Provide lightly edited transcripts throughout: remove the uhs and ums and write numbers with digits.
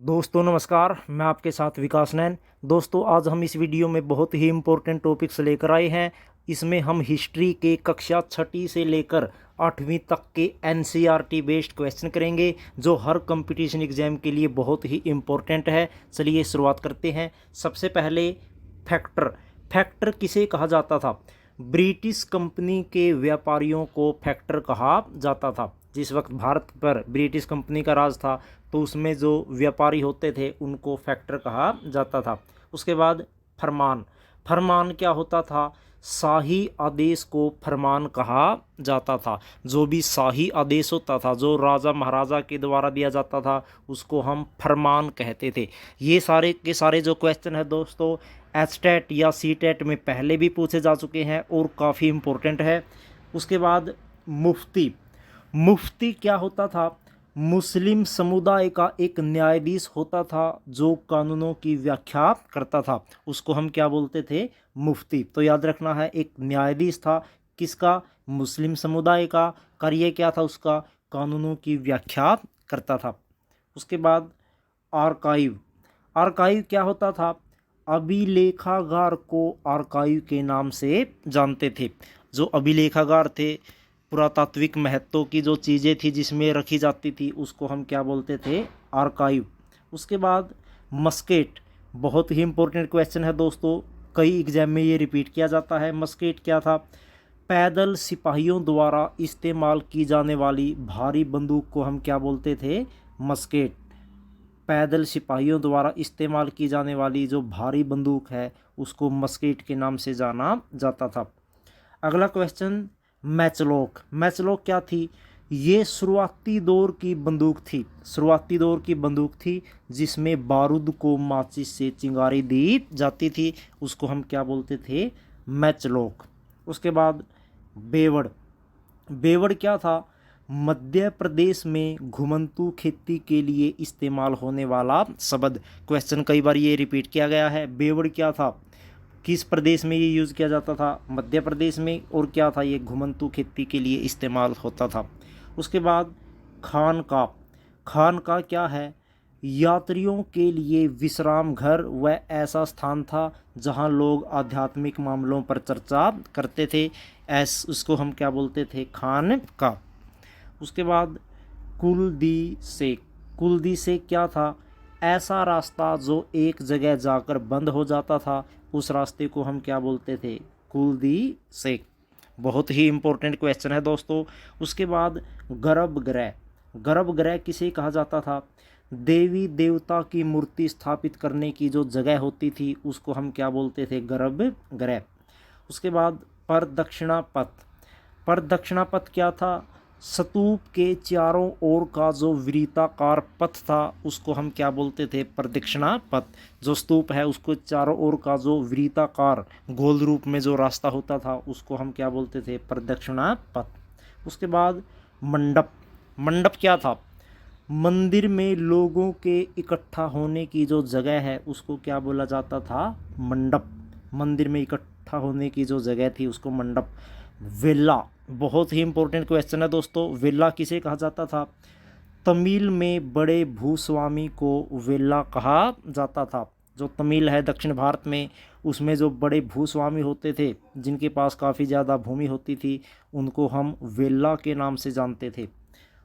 दोस्तों नमस्कार, मैं आपके साथ विकास नैन। दोस्तों आज हम इस वीडियो में बहुत ही इम्पोर्टेंट टॉपिक्स लेकर आए हैं। इसमें हम हिस्ट्री के कक्षा छठी से लेकर 8वीं तक के एनसीईआरटी बेस्ड क्वेश्चन करेंगे, जो हर कंपटीशन एग्जाम के लिए बहुत ही इम्पोर्टेंट है। चलिए शुरुआत करते हैं। सबसे पहले फैक्टर। फैक्टर किसे कहा जाता था? ब्रिटिश कंपनी के व्यापारियों को फैक्टर कहा जाता था। जिस वक्त भारत पर ब्रिटिश कंपनी का राज था तो उसमें जो व्यापारी होते थे उनको फैक्टर कहा जाता था। उसके बाद फरमान। फरमान क्या होता था? शाही आदेश को फरमान कहा जाता था। जो भी शाही आदेश होता था, जो राजा महाराजा के द्वारा दिया जाता था, उसको हम फरमान कहते थे। ये सारे के सारे जो क्वेश्चन है दोस्तों, एचटेट या सीटेट में पहले भी पूछे जा चुके हैं और काफ़ी इम्पोर्टेंट है। उसके बाद मुफ्ती। मुफ्ती क्या होता था? मुस्लिम समुदाय का एक न्यायाधीश होता था जो कानूनों की व्याख्या करता था। उसको हम क्या बोलते थे? मुफ्ती। तो याद रखना है, एक न्यायाधीश था। किसका? मुस्लिम समुदाय का। कार्य क्या था उसका? कानूनों की व्याख्या करता था। उसके बाद आर्काइव। आर्काइव क्या होता था? अभिलेखागार को आर्काइव के नाम से जानते थे। जो अभिलेखागार थे, पुरातात्विक महत्व की जो चीज़ें थी जिसमें रखी जाती थी, उसको हम क्या बोलते थे? आर्काइव। उसके बाद मस्केट। बहुत ही इंपॉर्टेंट क्वेश्चन है दोस्तों, कई एग्जाम में ये रिपीट किया जाता है। मस्केट क्या था? पैदल सिपाहियों द्वारा इस्तेमाल की जाने वाली भारी बंदूक को हम क्या बोलते थे? मस्केट। पैदल सिपाहियों द्वारा इस्तेमाल की जाने वाली जो भारी बंदूक है उसको मस्केट के नाम से जाना जाता था। अगला क्वेश्चन, मैचलॉक। मैचलॉक क्या थी? ये शुरुआती दौर की बंदूक थी। शुरुआती दौर की बंदूक थी जिसमें बारूद को माचिस से चिंगारी दी जाती थी। उसको हम क्या बोलते थे? मैचलॉक। उसके बाद बेवड़। बेवड़ क्या था? मध्य प्रदेश में घुमंतू खेती के लिए इस्तेमाल होने वाला शब्द। क्वेश्चन कई बार ये रिपीट किया गया है। बेवड़ क्या था? किस प्रदेश में ये यूज़ किया जाता था? मध्य प्रदेश में। और क्या था? ये घुमंतू खेती के लिए इस्तेमाल होता था। उसके बाद खानका। खानका क्या है? यात्रियों के लिए विश्राम घर व ऐसा स्थान था जहां लोग आध्यात्मिक मामलों पर चर्चा करते थे। उसको हम क्या बोलते थे? खानका। उसके बाद कुलदी से। कुलदी से क्या था? ऐसा रास्ता जो एक जगह जाकर बंद हो जाता था, उस रास्ते को हम क्या बोलते थे? कुलदी से। बहुत ही इम्पोर्टेंट क्वेश्चन है दोस्तों। उसके बाद गर्भगृह। गर्भगृह किसे कहा जाता था? देवी देवता की मूर्ति स्थापित करने की जो जगह होती थी उसको हम क्या बोलते थे? गर्भगृह। उसके बाद प्रदक्षिणा पथ। प्रदक्षिणा पथ क्या था? स्तूप के चारों ओर का जो वृत्ताकार पथ था उसको हम क्या बोलते थे? प्रदक्षिणा पथ। जो स्तूप है उसको चारों ओर का जो वृत्ताकार गोल रूप में जो रास्ता होता था उसको हम क्या बोलते थे? प्रदक्षिणा पथ। उसके बाद मंडप। मंडप क्या था? मंदिर में लोगों के इकट्ठा होने की जो जगह है उसको क्या बोला जाता था? मंडप। मंदिर में इकट्ठा होने की जो जगह थी उसको मंडप। वेला। बहुत ही इंपॉर्टेंट क्वेश्चन है दोस्तों। वेला किसे कहा जाता था? तमिल में बड़े भूस्वामी को वेला कहा जाता था। जो तमिल है दक्षिण भारत में, उसमें जो बड़े भूस्वामी होते थे जिनके पास काफ़ी ज़्यादा भूमि होती थी, उनको हम वेला के नाम से जानते थे।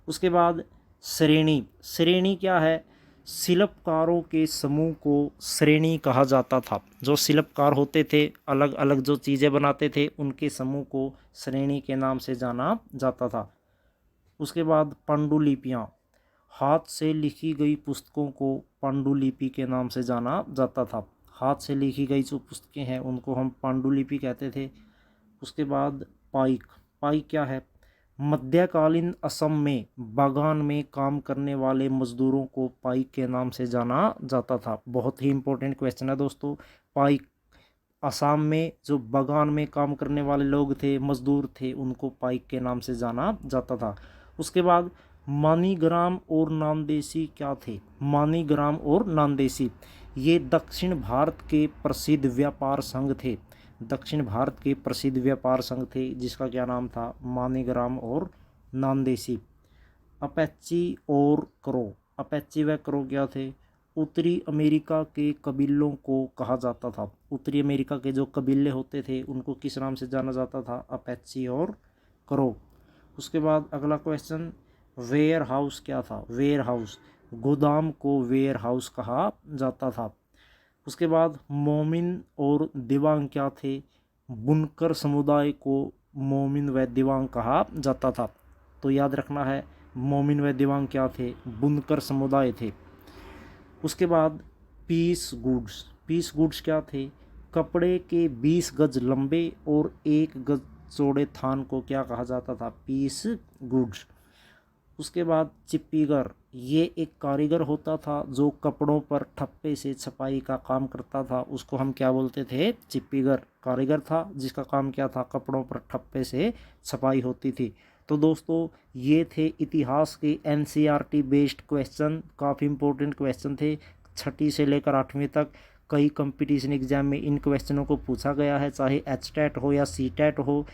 उसके बाद श्रेणी। श्रेणी क्या है? शिल्पकारों के समूह को श्रेणी कहा जाता था। जो शिल्पकार होते थे, अलग अलग जो चीज़ें बनाते थे, उनके समूह को श्रेणी के नाम से जाना जाता था। उसके बाद पांडुलिपियाँ। हाथ से लिखी गई पुस्तकों को पांडुलिपि के नाम से जाना जाता था। हाथ से लिखी गई जो पुस्तकें हैं उनको हम पांडुलिपि कहते थे। उसके बाद पाइक। पाइक क्या है? मध्यकालीन असम में बागान में काम करने वाले मजदूरों को पाइक के नाम से जाना जाता था। बहुत ही इंपॉर्टेंट क्वेश्चन है दोस्तों। पाइक, असम में जो बागान में काम करने वाले लोग थे, मजदूर थे, उनको पाइक के नाम से जाना जाता था। उसके बाद मानीग्राम और नामदेसी क्या थे? मानीग्राम और नामदेसी ये दक्षिण भारत के प्रसिद्ध व्यापार संघ थे। दक्षिण भारत के प्रसिद्ध व्यापार संघ थे जिसका क्या नाम था? मानीग्राम और नामदेसी। अपैची और क्रो। अपैची व क्रो क्या थे? उत्तरी अमेरिका के कबीलों को कहा जाता था? उत्तरी अमेरिका के जो कबीले होते थे उनको किस नाम से जाना जाता था? अपेची और करो। उसके बाद अगला क्वेश्चन, वेयर हाउस क्या था? वेयर हाउस, गोदाम को वेयर हाउस कहा जाता था। उसके बाद मोमिन और दिवांग क्या थे? बुनकर समुदाय को मोमिन व दिवांग कहा जाता था। तो याद रखना है, मोमिन व दिवांग क्या थे? बुनकर समुदाय थे। उसके बाद पीस गुड्स, पीस गुड्स क्या थे? कपड़े के 20 गज लंबे और 1 गज चौड़े थान को क्या कहा जाता था? Piece goods. उसके बाद चिप्पीगर, ये एक कारीगर होता था जो कपड़ों पर ठप्पे से छपाई का काम करता था, उसको हम क्या बोलते थे? चिप्पीगर। कारीगर था जिसका काम क्या था? कपड़ों पर ठप्पे से छपाई होती थी। तो दोस्तों ये थे इतिहास के एनसीईआरटी बेस्ड क्वेश्चन, काफ़ी इंपॉर्टेंट क्वेश्चन थे। 6ठी से लेकर 8वीं तक कई कंपटीशन एग्जाम में इन क्वेश्चनों को पूछा गया है, चाहे एचटेट हो या सीटेट हो,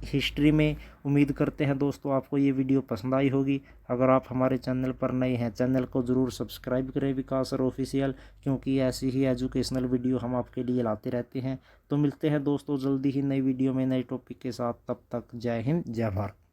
हिस्ट्री में। उम्मीद करते हैं दोस्तों आपको ये वीडियो पसंद आई होगी। अगर आप हमारे चैनल पर नए हैं, चैनल को ज़रूर सब्सक्राइब करें विकास सर ऑफिशियल, क्योंकि ऐसी ही एजुकेशनल वीडियो हम आपके लिए लाते रहते हैं। तो मिलते हैं दोस्तों जल्दी ही नई वीडियो में नए टॉपिक के साथ। तब तक जय हिंद, जय भारत।